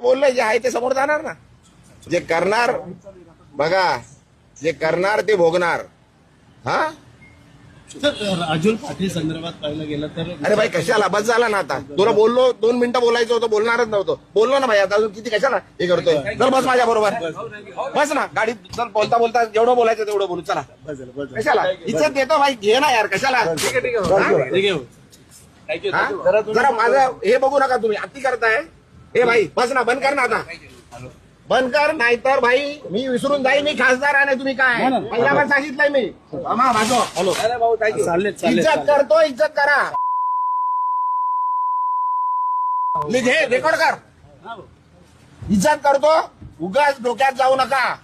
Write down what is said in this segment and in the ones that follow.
बोललोय जे आहे ते समोर जाणार ना. जे करणार बघा, जे करणार ते भोगणार. हा राजुल पाटील संदर्भात पाहिलं गेलं तर अरे भाई कशाला बस झाला ना. आता तुला बोललो 2 मिनिटं बोलायचं होतं, बोलणारच नव्हतं. बोललो ना भाई, आता अजून किती कशाला हे करतोय. चल बस माझ्या बरोबर, बस ना गाडीत. चल बोलता बोलता जेवढं बोलायचं तेवढं बोलू. चला कशाला इज्जत देतो भाई, घे ना यार कशाला. जरा माझं हे बघू नका तुम्ही, अति करताय. हे भाई बस ना, बंद कर ना आता, बंद कर. नाहीतर भाई मी विसरून जाईल मी खासदार आहे. तुम्ही काय पहिला पण सांगितलंय मी. हॅलो इज्जत करतो, इज्जत करा. घे रेकॉर्ड कर. इज्जत करतो, उगाच डोक्यात जाऊ नका.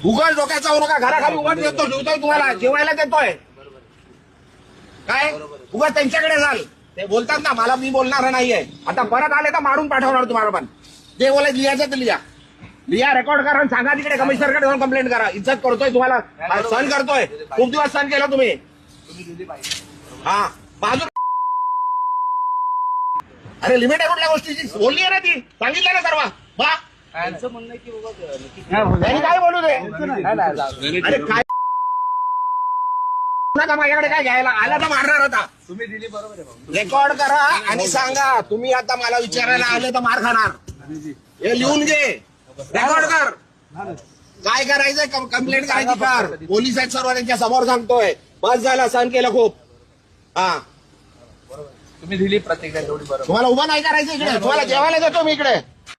उगाच डोक्यात जाऊ नका. घराखाली उगाच देतो, जेवतोय तुम्हाला, जेवायला देतोय काय. उगाच त्यांच्याकडे जाल, ते बोलतात ना मला, मी बोलणार नाहीये. आता परत आले तर मारून पाठवणार तुम्हाला. पण जे बोलायचं लिहायचं तर लिहा, रेकॉर्ड करा आणि सांगा तिकडे कमिशनरकडे जाऊन कंप्लेंट करा. इज्जत करतोय तुम्हाला, सहन करतोय. खूप दिवस सहन केलं तुम्ही. हा बाजू. अरे लिमिट आहे कुठल्या गोष्टीची, बोलली आहे ना ती, सांगितलं ना सर्व. बा त्यांनी काय बोलू दे. अरे काय नका माझ्याकडे काय घ्यायला आला तर मारणार होता. तुम्ही दिली बरोबर आहे. रेकॉर्ड करा आणि सांगा. तुम्ही आता मला विचारायला आले तर मार खाणार. हे लिहून घे, रेकॉर्ड कर. काय करायचंय कंप्लेंट करायची कर. पोलीस आहेत सर्व, त्यांच्या समोर सांगतोय. बस झाला, सहन केलं खूप. हा तुम्ही दिली प्रतिक्रिया तेवढी बरोबर. तुम्हाला उभं नाही करायचं इकडे, तुम्हाला जेवायला देतो मी इकडे.